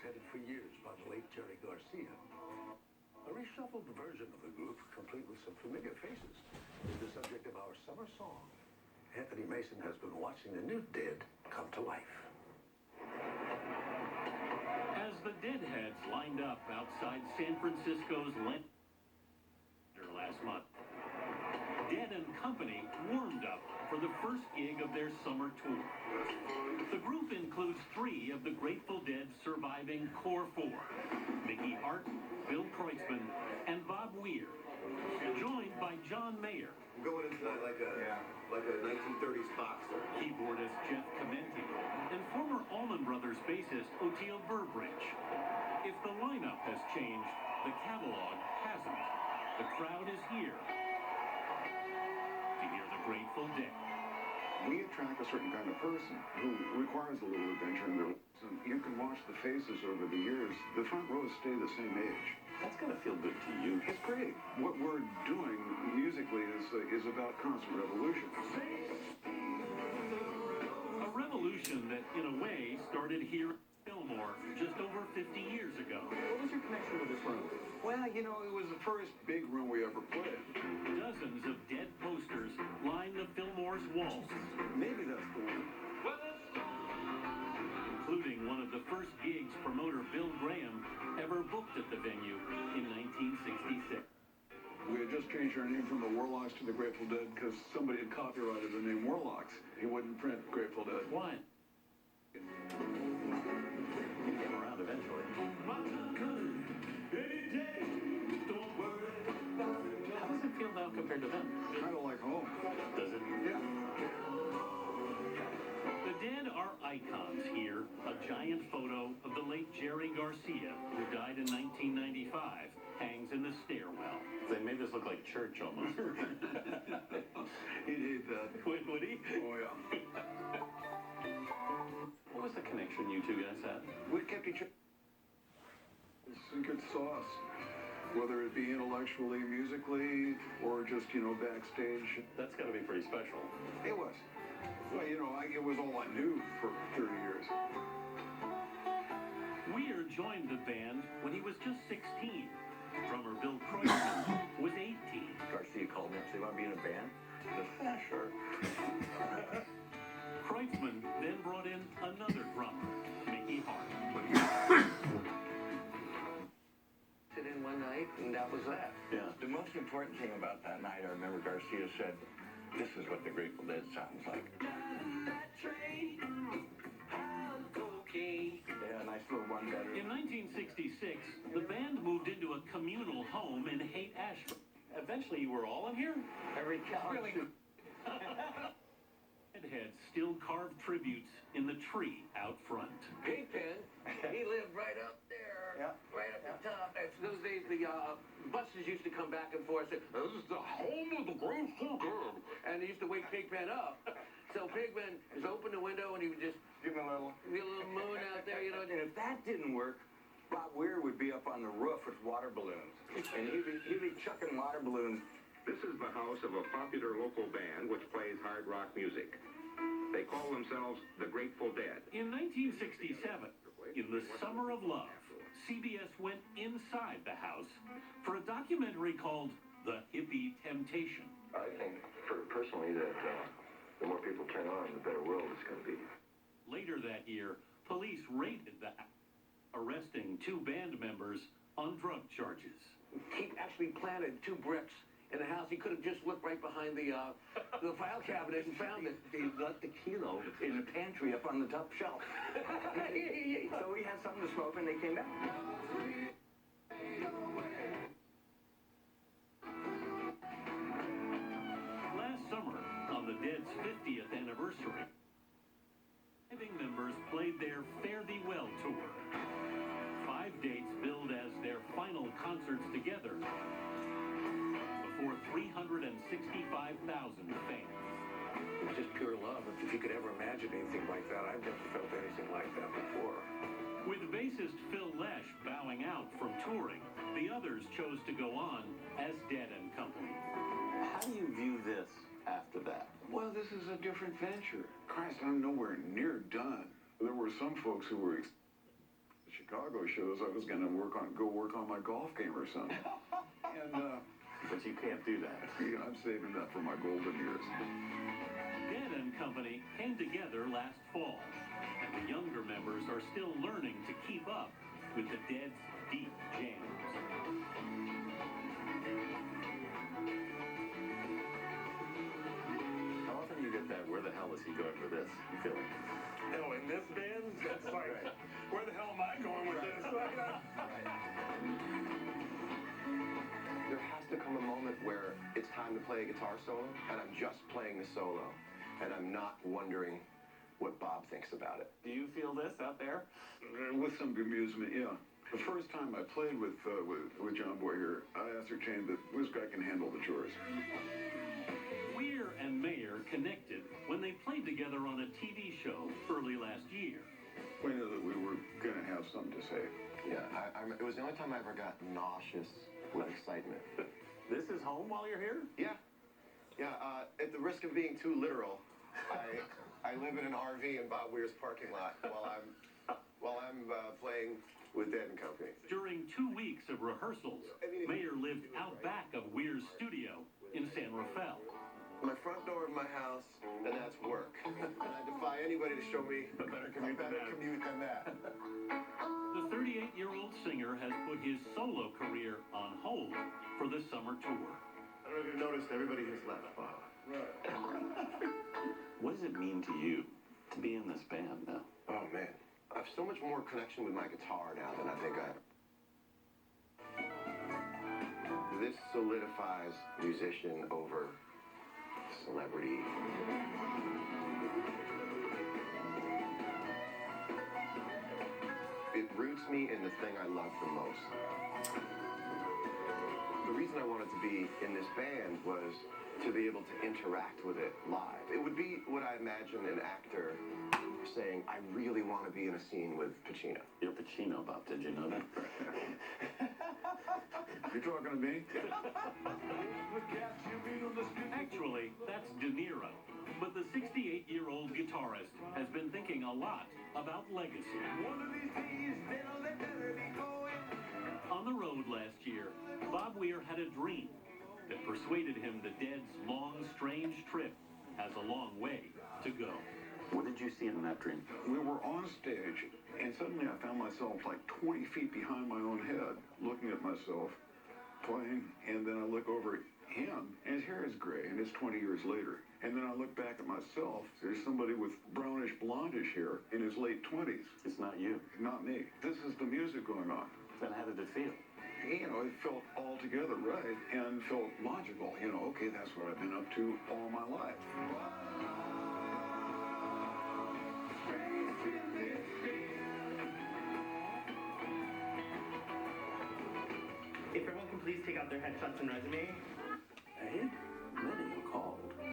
headed for years by the late Jerry Garcia. A reshuffled version of the group, complete with some familiar faces, is the subject of our summer song. Anthony Mason has been watching the new Dead come to life. As the Deadheads lined up outside San Francisco's last month, Dead and Company warmed up for the first gig of their summer tour. The group includes 3 of the Grateful Dead's surviving core 4, Mickey Hart, Bill Kreutzmann, and Bob Weir, joined by John Mayer. I'm going in tonight like a 1930s boxer. Keyboardist Jeff Clementi, and former Allman Brothers bassist Oteil Burbridge. If the lineup has changed, the catalog hasn't. The crowd is here to hear the Grateful Dead. We attract a certain kind of person who requires a little adventure in their lives. And you can watch the faces over the years. The front rows stay the same age. That's got to feel good to you. It's great. What we're doing musically is about constant revolution. A revolution that, in a way, started here in Fillmore just over 50 years ago. What was your connection with this room? Well, you know, it was the first big room we ever played. Dozens of Dead posters line the Fillmore's walls, Maybe that's the one. including one of the first gigs promoter Bill Graham ever booked at the venue in 1966. We had just changed our name from the Warlocks to the Grateful Dead because somebody had copyrighted the name Warlocks. He wouldn't print Grateful Dead. Why? You came around eventually. How does it feel now compared to then? Kind of like home. Does it? Yeah. The Dead are icons here. A giant photo of the late Jerry Garcia, who died in 1995, hangs in the stairwell. They made this look like church almost. He'd hate that. Would he? Oh, yeah. What was the connection you two guys had? We kept each other. Secret sauce. Whether it be intellectually, musically, or just, you know, backstage. That's got to be pretty special. It was. Well, you know, it was all I knew for 30 years. Weir joined the band when he was just 16. Drummer Bill Kreutzmann was 18. Garcia called me up and said, "You want to be in a band?" I said, "Yeah, sure." Kreutzmann then brought in another drummer, Mickey Hart. Sit in one night, and that was that. Yeah. The most important thing about that night, I remember Garcia said, "This is what the Grateful Dead sounds like." Yeah, a nice little one better. In 1966, the band moved into a communal home in Haight-Ashbury. Eventually you were all in here? Every couch. Deadheads still carved tributes in the tree out front. Pigpen, he lived right up there, Yeah. right up the top. That's those days the buses used to come back and forth, say, "This is the home of the Grateful Dead," and they used to wake Pigpen up. So Pigpen just opened the window and he would just Give me a little. be a little moon out there, you know. And if that didn't work, Bob Weir would be up on the roof with water balloons. And he'd be chucking water balloons. This is the house of a popular local band which plays hard rock music. They call themselves the Grateful Dead. In 1967, in the summer of love, CBS went inside the house for a documentary called The Hippie Temptation. I think, personally, that the more people turn on, the better world it's going to be. Later that year, police raided the house, arresting 2 band members on drug charges. He actually planted 2 bricks in the house. He could have just looked right behind the file cabinet and found it. He left the kilo in the pantry up on the top shelf. So we had something to smoke and they came back. Last summer, on the Dead's 50th anniversary, living members played their Fare Thee Well tour. 5 dates billed as their final concerts together before 365,000 fans. It was just pure love. If you could ever imagine anything like that, I've never felt anything like that before. With bassist Phil Lesh bowing out from touring, the others chose to go on as Dead and Company. How do you view this after that? Well, this is a different venture. Christ, I'm nowhere near done. There were some folks who were, Chicago shows, I was going to go work on my golf game or something. And, But you can't do that. you know, I'm saving that for my golden years. Dead and Company came together last fall, and the younger members are still learning to keep up with the Dead's deep jams. How often do you get that, where the hell is he going with this? You feel like, Hell, in this band, it's like, where the hell am I going with this? There has to come a moment where it's time to play a guitar solo, and I'm just playing the solo, and I'm not wondering what Bob thinks about it. do you feel this out there? With some amusement, yeah. The first time I played with John Boyer, I ascertained that this guy can handle the chores. Weir and Mayer connected when they played together on a TV show early last year. We knew that we were going to have something to say. Yeah, it was the only time I ever got nauseous with excitement. This is home while you're here? Yeah, at the risk of being too literal, I live in an RV in Bob Weir's parking lot while I'm playing with Dead and Company. During 2 weeks of rehearsals, Mayer lived out back of Weir's studio in San Rafael. My front door of my house, and that's work. And I defy anybody to show me a better commute than that. The 38-year-old singer has put his solo career on hold for the summer tour. I don't know if you've noticed, everybody has left, Bob. What does it mean to you to be in this band now? Oh, man. I have so much more connection with my guitar now than I think I have. This solidifies musician over celebrity. It roots me in the thing I love the most. The reason I wanted to be in this band was to be able to interact with it live. It would be what I imagine an actor saying, I really want to be in a scene with Pacino. You're Pacino, Bob, did you know that? You're talking to me? Actually, that's De Niro. But the 68-year-old guitarist has been thinking a lot about legacy. On the road last year, Bob Weir had a dream that persuaded him the Dead's long, strange trip has a long way to go. What did you see in that dream? We were on stage, and suddenly I found myself like 20 feet behind my own head, looking at myself, playing, and then I look over at him, and his hair is gray, and it's 20 years later. And then I look back at myself, there's somebody with brownish, blondish hair in his late 20s. It's not you. Not me. This is the music going on. Then how did it feel? You know, it felt altogether right, and felt logical. You know, okay, that's what I've been up to all my life. If everyone can please take out their headshots and resume. Hey?